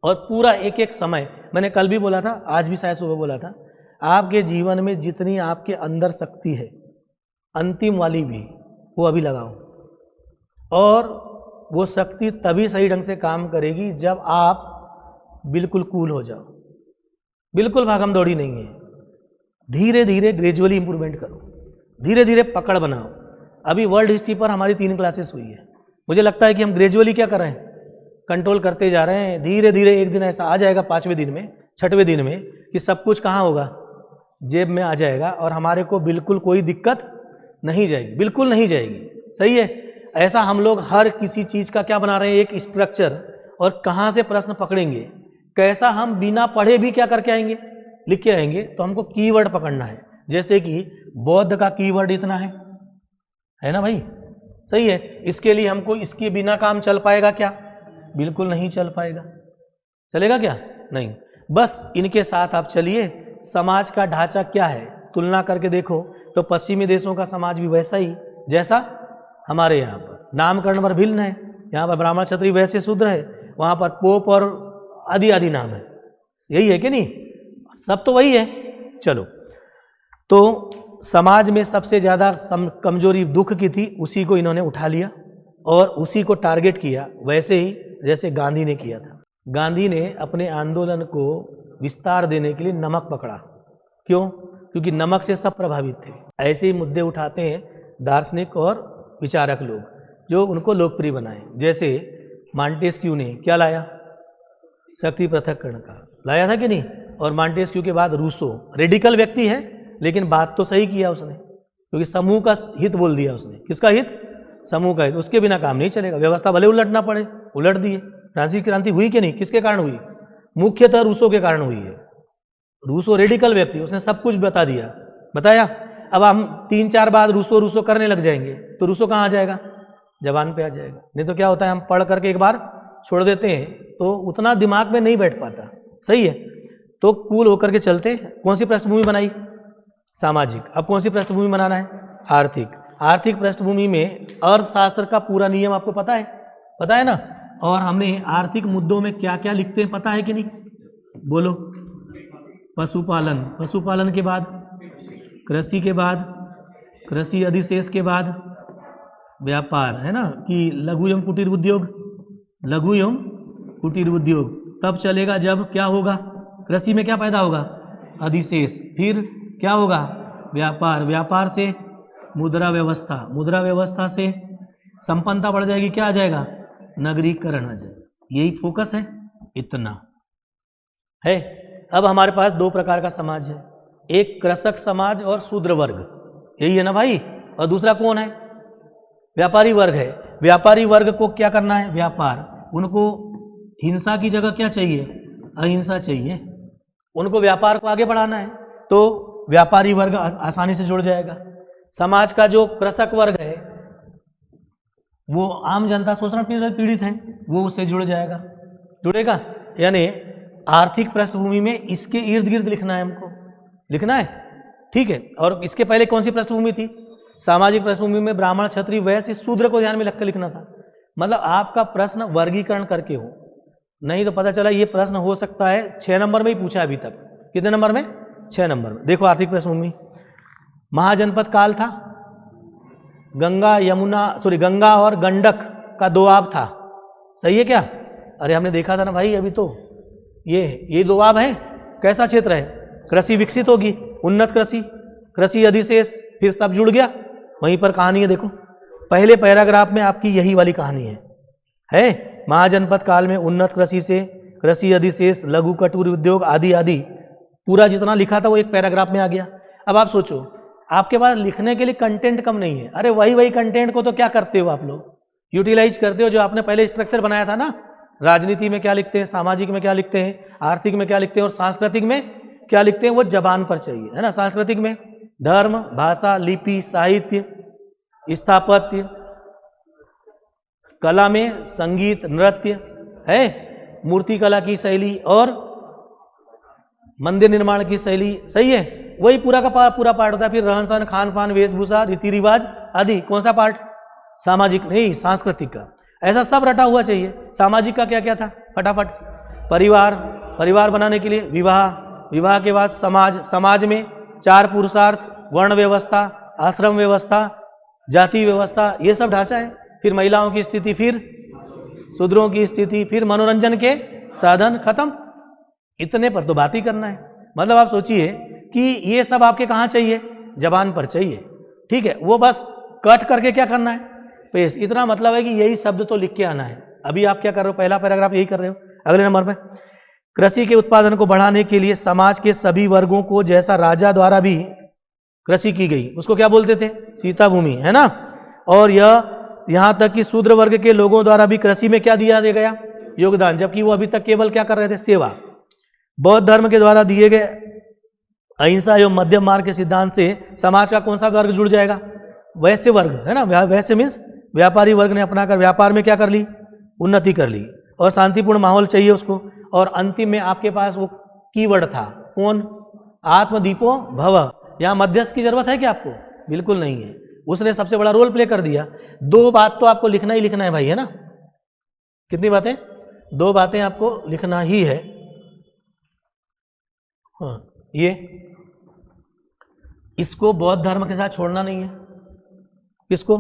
और पूरा एक एक समय, मैंने कल भी बोला था, आज भी शायद सुबह बोला था, आपके जीवन में जितनी आपके अंदर शक्ति है, अंतिम वाली भी, वो अभी लगाओ। और वो शक्ति तभी सही ढंग से काम करेगी जब आप बिल्कुल कूल हो जाओ। बिल्कुल भागम दौड़ी नहीं है, धीरे धीरे ग्रेजुअली इंप्रूवमेंट करो, धीरे धीरे पकड़ बनाओ। अभी वर्ल्ड हिस्ट्री पर हमारी 3 क्लासेस हुई है। मुझे लगता है कि हम ग्रेजुअली क्या कर रहे हैं, कंट्रोल करते जा रहे हैं। धीरे धीरे एक दिन ऐसा आ जाएगा 5वें दिन में, 6वें दिन में, कि सब कुछ कहाँ होगा, जेब में आ जाएगा और हमारे को बिल्कुल कोई दिक्कत नहीं जाएगी, बिल्कुल नहीं जाएगी। सही है। ऐसा हम लोग हर किसी चीज़ का क्या बना रहे हैं, एक स्ट्रक्चर, और कहाँ से प्रश्न पकड़ेंगे, कैसा हम बिना पढ़े भी क्या करके आएंगे, लिख के आएंगे। तो हमको कीवर्ड पकड़ना है। जैसे कि बौद्ध का कीवर्ड इतना है ना भाई, सही है। इसके लिए हमको इसके बिना काम चल पाएगा क्या? बिल्कुल नहीं चल पाएगा। चलेगा क्या? नहीं। बस इनके साथ आप चलिए। समाज का ढांचा क्या है तुलना करके देखो, तो पश्चिमी देशों का समाज भी वैसा ही जैसा हमारे यहाँ पर। नामकरण पर भिन्न है, यहाँ पर ब्राह्मण क्षत्रिय वैश्य शूद्र है, वहाँ पर पोप और आदि आदि नाम है। यही है कि नहीं? सब तो वही है। चलो, तो समाज में सबसे ज़्यादा कमजोरी दुख की थी, उसी को इन्होंने उठा लिया और उसी को टारगेट किया, वैसे ही जैसे गांधी ने किया था। गांधी ने अपने आंदोलन को विस्तार देने के लिए नमक पकड़ा। क्यों? क्योंकि नमक से सब प्रभावित थे। ऐसे ही मुद्दे उठाते हैं दार्शनिक और विचारक लोग, जो उनको लोकप्रिय बनाए। जैसे मॉन्टेस्क्यू ने क्या लाया, शक्ति पृथक्करण का लाया था कि नहीं? और मॉन्टेस्क्यू के बाद रूसो, रेडिकल व्यक्ति है लेकिन बात तो सही किया उसने, क्योंकि समूह का हित बोल दिया उसने। किसका हित? समूह का हित। उसके बिना काम नहीं चलेगा। व्यवस्था भले उलटना पड़े, उलट दिए। फ्रांसीसी क्रांति हुई कि नहीं? किसके कारण हुई? मुख्यतः रूसो के कारण हुई है। रूसो रेडिकल व्यक्ति, उसने सब कुछ बता दिया, बताया। अब हम 3-4 बार रूसो करने लग जाएंगे तो रूसो कहाँ आ जाएगा? जबान पे आ जाएगा। नहीं तो क्या होता है, हम पढ़ करके एक बार छोड़ देते हैं तो उतना दिमाग में नहीं बैठ पाता। सही है। तो कूल होकर के चलते। कौन सी पृष्ठभूमि बनाई? सामाजिक। अब कौन सी पृष्ठभूमि बनाना है? आर्थिक। आर्थिक पृष्ठभूमि में अर्थशास्त्र का पूरा नियम आपको पता है? पता है ना? और हमने आर्थिक मुद्दों में क्या क्या लिखते हैं पता है कि नहीं? बोलो। पशुपालन, पशुपालन के बाद कृषि, के बाद कृषि अधिशेष, के बाद व्यापार, है ना, कि लघु एवं कुटीर उद्योग, लघु एवं कुटीर उद्योग तब चलेगा जब क्या होगा, कृषि में क्या पैदा होगा? अधिशेष। फिर क्या होगा? व्यापार। व्यापार से मुद्रा व्यवस्था, मुद्रा व्यवस्था से संपन्नता बढ़ जाएगी, क्या आ जाएगा? नगरीकरण आ जाएगा। यही फोकस है, इतना है। अब हमारे पास 2 प्रकार का समाज है, एक कृषक समाज और शूद्र वर्ग, यही है ना भाई। और दूसरा कौन है? व्यापारी वर्ग है। व्यापारी वर्ग को क्या करना है? व्यापार। उनको हिंसा की जगह क्या चाहिए? अहिंसा चाहिए। उनको व्यापार को आगे बढ़ाना है, तो व्यापारी वर्ग आसानी से जुड़ जाएगा। समाज का जो कृषक वर्ग है, वो आम जनता, शोषण पीड़ित है, वो उससे जुड़ जाएगा, जुड़ेगा। यानी आर्थिक पृष्ठभूमि में इसके इर्द गिर्द लिखना है हमको। लिखना है, ठीक है। और इसके पहले कौन सी पृष्ठभूमि थी? सामाजिक पृष्ठभूमि में ब्राह्मण, क्षत्रिय, वैश्य, शूद्र को ध्यान में रखकर लिखना था। मतलब आपका प्रश्न वर्गीकरण करके हो, नहीं तो पता चला ये प्रश्न हो सकता है 6 नंबर में ही पूछा अभी तक। कितने नंबर में? 6 नंबर में। देखो आर्थिक पृष्ठभूमि, महाजनपद काल था, गंगा और गंडक का दोआब था, सही है क्या? अरे हमने देखा था ना भाई अभी तो, ये दोआब है। कैसा क्षेत्र है? कृषि विकसित होगी, उन्नत कृषि अधिशेष, फिर सब जुड़ गया। वहीं पर कहानी है, देखो पहले पैराग्राफ में आपकी यही वाली कहानी है महाजनपद काल में उन्नत कृषि से कृषि अधिशेष, लघु कुटीर उद्योग आदि आदि, पूरा जितना लिखा था वो एक पैराग्राफ में आ गया। अब आप सोचो, आपके पास लिखने के लिए कंटेंट कम नहीं है, अरे वही कंटेंट को तो क्या करते हो आप लोग? यूटिलाइज करते हो, जो आपने पहले स्ट्रक्चर बनाया था ना, राजनीति में क्या लिखते हैं, सामाजिक में क्या लिखते हैं, आर्थिक में क्या लिखते हैं और सांस्कृतिक में क्या लिखते हैं, वो जबान पर चाहिए, है ना। सांस्कृतिक में धर्म, भाषा, लिपि, साहित्य, स्थापत्य, कला में संगीत, नृत्य है, मूर्ति कला की शैली और मंदिर निर्माण की शैली, सही है। वही पूरा का पूरा पार्ट होता है। फिर रहन सहन, खान पान, वेशभूषा, रीति रिवाज आदि। कौन सा पार्ट? सामाजिक नहीं, सांस्कृतिक का। ऐसा सब रटा हुआ चाहिए। सामाजिक का क्या क्या था? फटाफट। परिवार बनाने के लिए विवाह के बाद समाज में 4 पुरुषार्थ, वर्ण व्यवस्था, आश्रम व्यवस्था, जाति व्यवस्था, ये सब ढांचा है। फिर महिलाओं की स्थिति, फिर शूद्रों की स्थिति, फिर मनोरंजन के साधन, खत्म। इतने पर तो बात ही करना है। मतलब आप सोचिए कि ये सब आपके कहाँ चाहिए? जबान पर चाहिए, ठीक है। वो बस कट करके क्या करना है? पेश। इतना मतलब है कि यही शब्द तो लिख के आना है। अभी आप क्या कर रहे हो? पहला पैराग्राफ यही कर रहे हो। अगले नंबर पे, कृषि के उत्पादन को बढ़ाने के लिए समाज के सभी वर्गों को, जैसा राजा द्वारा भी कृषि की गई, उसको क्या बोलते थे? सीता भूमि, है ना। और यहाँ तक कि शूद्र वर्ग के लोगों द्वारा भी कृषि में क्या दिया गया? योगदान, जबकि वो अभी तक केवल क्या कर रहे थे? सेवा। बौद्ध धर्म के द्वारा दिए गए अहिंसा एवं मध्यम मार्ग के सिद्धांत से समाज का कौन सा वर्ग जुड़ जाएगा? वैश्य वर्ग, है ना। वैश्य मीन्स व्यापारी वर्ग ने अपनाकर व्यापार में क्या कर ली? उन्नति कर ली। और शांतिपूर्ण माहौल चाहिए उसको। और अंतिम में आपके पास वो कीवर्ड था, कौन? आत्मदीपो भव। यहाँ मध्यस्थ की जरूरत है क्या आपको? बिल्कुल नहीं है। उसने सबसे बड़ा रोल प्ले कर दिया। 2 बात तो आपको लिखना ही लिखना है भाई, है ना। कितनी बातें? 2 बातें आपको लिखना ही है। हाँ, ये इसको बौद्ध धर्म के साथ छोड़ना नहीं है। किसको?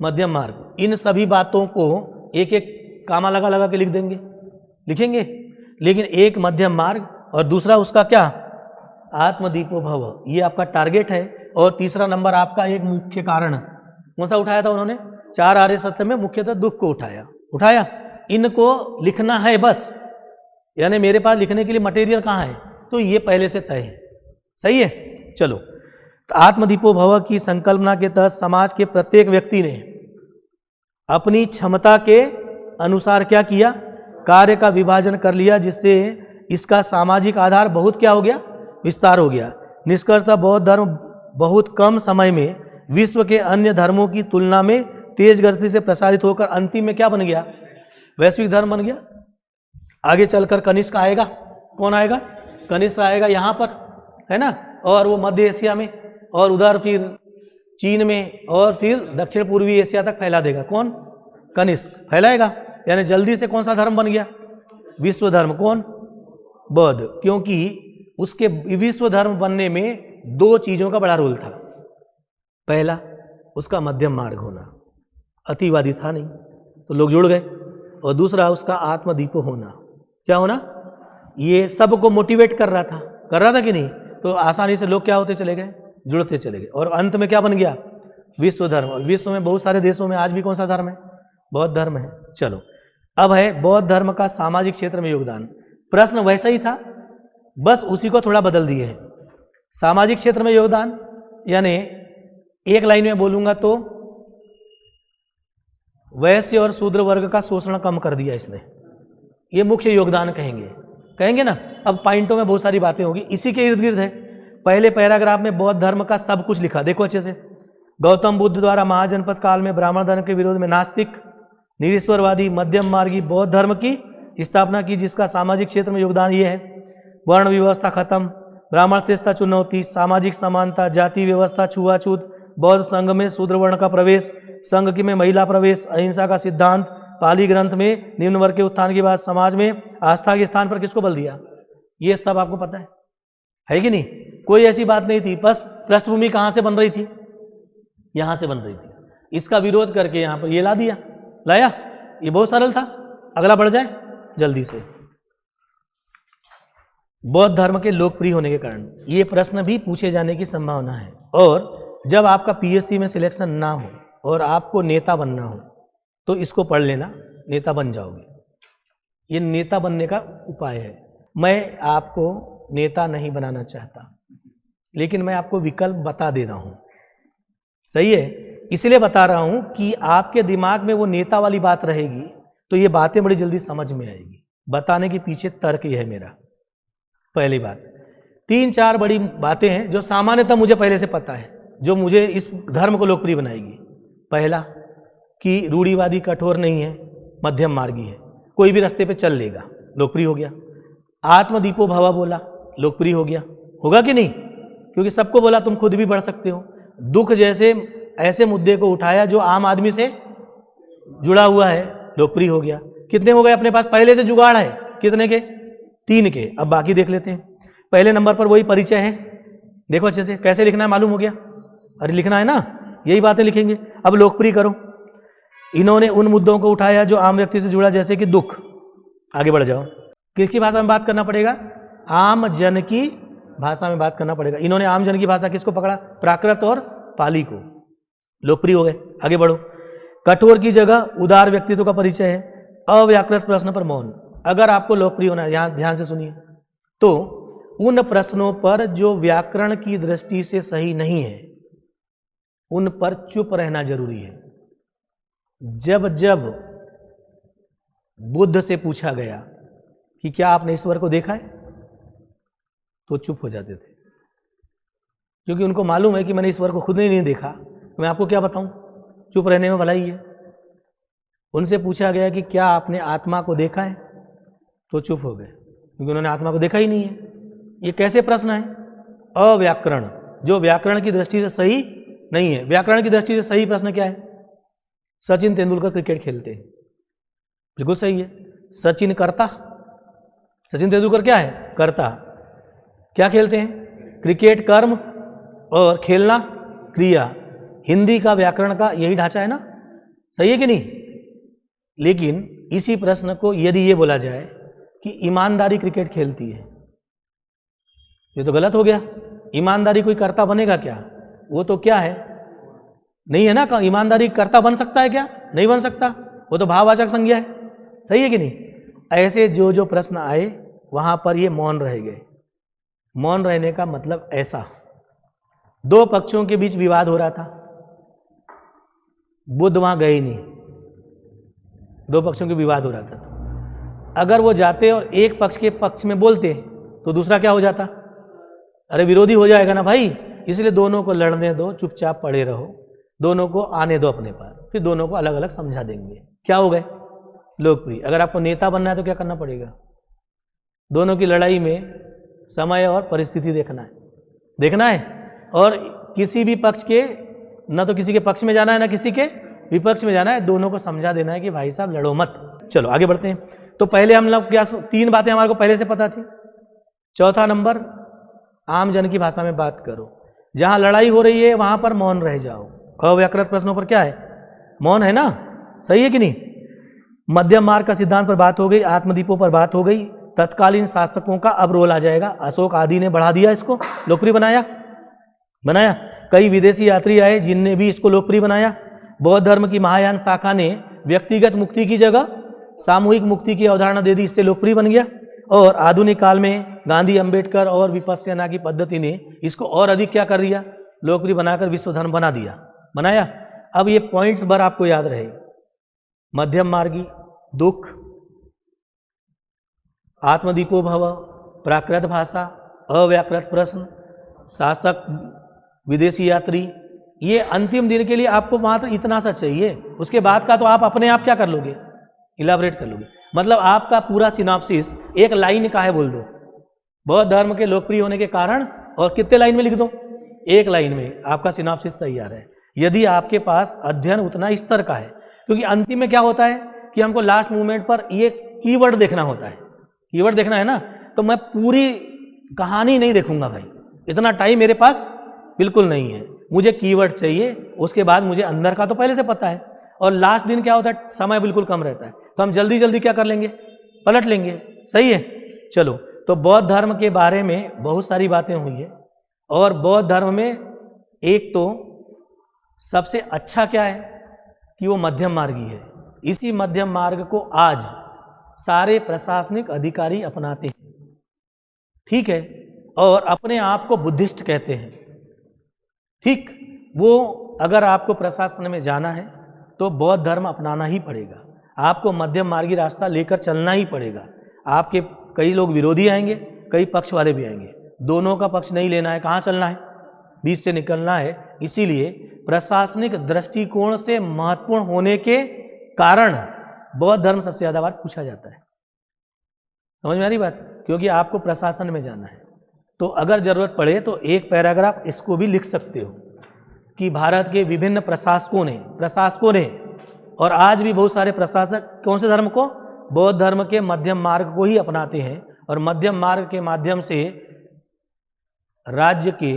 मध्यम मार्ग। इन सभी बातों को एक एक कामा लगा के लिख देंगे, लिखेंगे। लेकिन एक मध्यम मार्ग और दूसरा उसका क्या? आत्मदीपो भव। ये आपका टारगेट है। और तीसरा नंबर आपका एक मुख्य कारण कौन सा उठाया था उन्होंने? 4 आर्य सत्य में मुख्यतः दुख को उठाया। इनको लिखना है बस, यानी मेरे पास लिखने के लिए मटेरियल कहाँ है? तो ये पहले से तय है, सही है। चलो, तो आत्मदीपो भव की संकल्पना के तहत समाज के प्रत्येक व्यक्ति ने अपनी क्षमता के अनुसार क्या किया? कार्य का विभाजन कर लिया, जिससे इसका सामाजिक आधार बहुत क्या हो गया? विस्तार हो गया। निष्कर्षतः बौद्ध धर्म बहुत कम समय में विश्व के अन्य धर्मों की तुलना में तेज गति से प्रसारित होकर अंतिम में क्या बन गया? वैश्विक धर्म बन गया। आगे चलकर कनिष्क आएगा। कौन आएगा? कनिष्क आएगा यहाँ पर, है ना। और वो मध्य एशिया में, और उधर फिर चीन में, और फिर दक्षिण पूर्वी एशिया तक फैला देगा। कौन? कनिष्क फैलाएगा। यानी जल्दी से कौन सा धर्म बन गया? विश्व धर्म। कौन? बौद्ध। क्योंकि उसके विश्व धर्म बनने में 2 चीजों का बड़ा रोल था। पहला, उसका मध्यम मार्ग होना, अतिवादी था नहीं तो लोग जुड़ गए। और दूसरा, उसका आत्मदीप होना। क्या होना? ये सबको मोटिवेट कर रहा था कि नहीं? तो आसानी से लोग क्या होते चले गए? जुड़ते चले गए। और अंत में क्या बन गया? विश्व धर्म। विश्व में बहुत सारे देशों में आज भी कौन सा धर्म है? बौद्ध धर्म है। चलो, अब है बौद्ध धर्म का सामाजिक क्षेत्र में योगदान। प्रश्न वैसा ही था, बस उसी को थोड़ा बदल दिए हैं। सामाजिक क्षेत्र में योगदान यानी एक लाइन में बोलूंगा तो वैश्य और शूद्र वर्ग का शोषण कम कर दिया इसने। ये मुख्य योगदान कहेंगे ना। अब पॉइंटों में बहुत सारी बातें होगी, इसी के इर्द गिर्द है। पहले पैराग्राफ में बौद्ध धर्म का सब कुछ लिखा, देखो अच्छे से। गौतम बुद्ध द्वारा महाजनपद काल में ब्राह्मण धर्म के विरोध में नास्तिक, निरीश्वरवादी, मध्यम मार्गी बौद्ध धर्म की स्थापना की, जिसका सामाजिक क्षेत्र में योगदान ये है। वर्ण व्यवस्था खत्म, ब्राह्मण श्रेष्ठता चुनौती, सामाजिक समानता, जाति व्यवस्था, छुआछूत, बौद्ध संघ में शूद्र वर्ण का प्रवेश, संघ की में महिला प्रवेश, अहिंसा का सिद्धांत, पाली ग्रंथ में निम्न वर्ग के उत्थान के बाद समाज में आस्था के स्थान पर किसको बल दिया, ये सब आपको पता है कि नहीं? कोई ऐसी बात नहीं थी, बस पृष्ठभूमि कहाँ से बन रही थी, यहाँ से बन रही थी। इसका विरोध करके यहाँ पर ये ला दिया, लाया, ये बहुत सरल था। अगला बढ़ जाए जल्दी से। बौद्ध धर्म के लोकप्रिय होने के कारण ये प्रश्न भी पूछे जाने की संभावना है, और जब आपका पीएससी में सिलेक्शन ना हो और आपको नेता बनना हो तो इसको पढ़ लेना, नेता बन जाओगे। ये नेता बनने का उपाय है। मैं आपको नेता नहीं बनाना चाहता, लेकिन मैं आपको विकल्प बता दे रहा हूँ, सही है? इसलिए बता रहा हूँ कि आपके दिमाग में वो नेता वाली बात रहेगी तो ये बातें बड़ी जल्दी समझ में आएगी। बताने के पीछे तर्क ये है मेरा। पहली बात, 3-4 बड़ी बातें हैं जो सामान्यतः मुझे पहले से पता है, जो मुझे इस धर्म को लोकप्रिय बनाएगी। पहला कि रूढ़िवादी कठोर नहीं है, मध्यम मार्गी है, कोई भी रास्ते पे चल लेगा, लोकप्रिय हो गया। आत्मदीपो भव बोला, लोकप्रिय हो गया, होगा कि नहीं? क्योंकि सबको बोला तुम खुद भी बढ़ सकते हो। दुख जैसे ऐसे मुद्दे को उठाया जो आम आदमी से जुड़ा हुआ है, लोकप्रिय हो गया। कितने हो गए अपने पास? पहले से जुगाड़ है, कितने के? 3 के। अब बाकी देख लेते हैं। पहले नंबर पर वही परिचय है, देखो अच्छे से कैसे लिखना है, मालूम हो गया? अरे लिखना है ना, यही बातें लिखेंगे। अब लोकप्रिय करो। इन्होंने उन मुद्दों को उठाया जो आम व्यक्ति से जुड़ा, जैसे कि दुख। आगे बढ़ जाओ। किसकी भाषा में बात करना पड़ेगा? आम जन की भाषा में बात करना पड़ेगा। इन्होंने आम जन की भाषा किसको पकड़ा? प्राकृत और पाली को। लोकप्रिय हो गए। आगे बढ़ो। कठोर की जगह उदार व्यक्तित्व का परिचय है। अव्याकृत प्रश्न पर मौन। अगर आपको लोकप्रिय होना है, यहाँ ध्यान से सुनिए, तो उन प्रश्नों पर जो व्याकरण की दृष्टि से सही नहीं है उन पर चुप रहना जरूरी है। जब जब बुद्ध से पूछा गया कि क्या आपने ईश्वर को देखा है, तो चुप हो जाते थे, क्योंकि उनको मालूम है कि मैंने ईश्वर को खुद ही नहीं देखा, मैं आपको क्या बताऊं। चुप रहने में भलाई है। उनसे पूछा गया कि क्या आपने आत्मा को देखा है, तो चुप हो गए, क्योंकि उन्होंने आत्मा को देखा ही नहीं है। ये कैसे प्रश्न है? अव्याकरण, जो व्याकरण की दृष्टि से सही नहीं है। व्याकरण की दृष्टि से सही प्रश्न क्या है? सचिन तेंदुलकर क्रिकेट खेलते हैं, बिल्कुल सही है। सचिन कर्ता, सचिन तेंदुलकर क्या है? कर्ता। क्या खेलते हैं? क्रिकेट कर्म और खेलना क्रिया। हिंदी का व्याकरण का यही ढांचा है ना, सही है कि नहीं? लेकिन इसी प्रश्न को यदि ये बोला जाए कि ईमानदारी क्रिकेट खेलती है, ये तो गलत हो गया। ईमानदारी कोई कर्ता बनेगा क्या? वो तो क्या है? नहीं है ना। ईमानदारी कर्ता बन सकता है क्या? नहीं बन सकता, वो तो भाववाचक संज्ञा है, सही है कि नहीं? ऐसे जो जो प्रश्न आए वहां पर ये मौन रह गए। मौन रहने का मतलब ऐसा, 2 पक्षों के बीच विवाद हो रहा था, बुद्ध वहां गए ही नहीं। 2 पक्षों के विवाद हो रहा था, अगर वो जाते और एक पक्ष के पक्ष में बोलते तो दूसरा क्या हो जाता? अरे विरोधी हो जाएगा ना भाई। इसलिए दोनों को लड़ने दो, चुपचाप पड़े रहो, दोनों को आने दो अपने पास, फिर दोनों को अलग अलग समझा देंगे। क्या हो गए? लोकप्रिय। अगर आपको नेता बनना है तो क्या करना पड़ेगा? दोनों की लड़ाई में समय और परिस्थिति देखना है, और किसी भी पक्ष के, न तो किसी के पक्ष में जाना है ना किसी के विपक्ष में जाना है, दोनों को समझा देना है कि भाई साहब लड़ो मत। चलो आगे बढ़ते हैं। तो पहले हम लोग क्या, 3 बातें हमारे को पहले से पता थी। चौथा नंबर, आम जन की भाषा में बात करो। जहां लड़ाई हो रही है वहां पर मौन रह जाओ। अव्याकृत प्रश्नों पर क्या है? मौन है ना, सही है कि नहीं? मध्यम मार्ग का सिद्धांत पर बात हो गई, आत्मदीपों पर बात हो गई। तत्कालीन शासकों का अब रोल आ जाएगा। अशोक आदि ने बढ़ा दिया, इसको लोकप्रिय बनाया। कई विदेशी यात्री आए जिनने भी इसको लोकप्रिय बनाया। बौद्ध धर्म की महायान शाखा ने व्यक्तिगत मुक्ति की जगह सामूहिक मुक्ति की अवधारणा दे दी, इससे लोकप्रिय बन गया। और आधुनिक काल में गांधी, अंबेडकर और विपश्यना की पद्धति ने इसको और अधिक क्या कर दिया? लोकप्रिय बनाकर विश्व धर्म बनाया। अब ये पॉइंट्स भर आपको याद रहे। मध्यम मार्गी, दुख, आत्मदीपो भव, प्राकृत भाषा, अव्याकृत प्रश्न, शासक, विदेशी यात्री। ये अंतिम दिन के लिए आपको मात्र इतना सा चाहिए। उसके बाद का तो आप अपने आप क्या कर लोगे? इलाबरेट कर लोगे। मतलब आपका पूरा सिनॉप्सिस एक लाइन का है, बौद्ध धर्म के लोकप्रिय होने के कारण, और कितने लाइन में लिख दो, एक लाइन में आपका सिनॉप्सिस तैयार है, यदि आपके पास अध्ययन उतना स्तर का है। क्योंकि अंतिम में क्या होता है कि हमको लास्ट मूवमेंट पर ये कीवर्ड देखना होता है, कीवर्ड देखना है ना, तो मैं पूरी कहानी नहीं देखूंगा भाई, इतना टाइम मेरे पास बिल्कुल नहीं है, मुझे कीवर्ड चाहिए, उसके बाद मुझे अंदर का तो पहले से पता है, और लास्ट दिन क्या होता है, समय बिल्कुल कम रहता है, तो हम जल्दी जल्दी क्या कर लेंगे, पलट लेंगे। सही है, चलो। तो बौद्ध धर्म के बारे में बहुत सारी बातें हुई है, और बौद्ध धर्म में एक तो सबसे अच्छा क्या है कि वो मध्यम मार्गी है। इसी मध्यम मार्ग को आज सारे प्रशासनिक अधिकारी अपनाते हैं, ठीक है, और अपने आप को बुद्धिस्ट कहते हैं, ठीक। वो अगर आपको प्रशासन में जाना है तो बौद्ध धर्म अपनाना ही पड़ेगा, आपको मध्यम मार्गी रास्ता लेकर चलना ही पड़ेगा। आपके कई लोग विरोधी आएंगे, कई पक्ष वाले भी आएंगे, दोनों का पक्ष नहीं लेना है, कहाँ चलना है, बीच से निकलना है। इसीलिए प्रशासनिक दृष्टिकोण से महत्वपूर्ण होने के कारण बौद्ध धर्म सबसे ज़्यादा बार पूछा जाता है। समझ में आ रही बात, क्योंकि आपको प्रशासन में जाना है, तो अगर जरूरत पड़े तो एक पैराग्राफ इसको भी लिख सकते हो कि भारत के विभिन्न प्रशासकों ने और आज भी बहुत सारे प्रशासक कौन से धर्म को, बौद्ध धर्म के मध्यम मार्ग को ही अपनाते हैं, और मध्यम मार्ग के माध्यम से राज्य के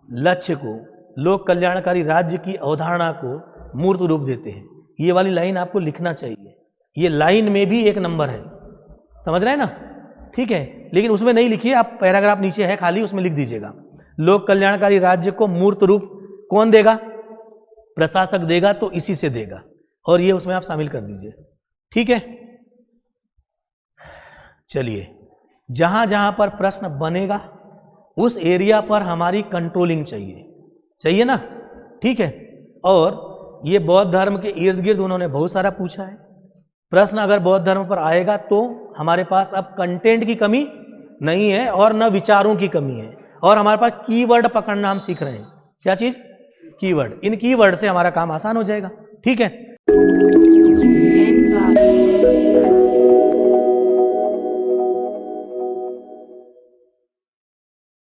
लक्ष्य को, लोक कल्याणकारी राज्य की अवधारणा को मूर्त रूप देते हैं। ये वाली लाइन आपको लिखना चाहिए, ये लाइन में भी एक नंबर है, समझ रहे हैं ना, ठीक है। लेकिन उसमें नहीं लिखिए, आप पैराग्राफ नीचे है खाली, उसमें लिख दीजिएगा, लोक कल्याणकारी राज्य को मूर्त रूप कौन देगा, प्रशासक देगा, तो इसी से देगा, और ये उसमें आप शामिल कर दीजिए, ठीक है। चलिए, जहां जहां पर प्रश्न बनेगा उस एरिया पर हमारी कंट्रोलिंग चाहिए ना, ठीक है। और ये बौद्ध धर्म के इर्द गिर्द उन्होंने बहुत सारा पूछा है प्रश्न। अगर बौद्ध धर्म पर आएगा तो हमारे पास अब कंटेंट की कमी नहीं है और न विचारों की कमी है, और हमारे पास कीवर्ड पकड़ना हम सीख रहे हैं। क्या चीज, कीवर्ड। इन कीवर्ड से हमारा काम आसान हो जाएगा, ठीक है।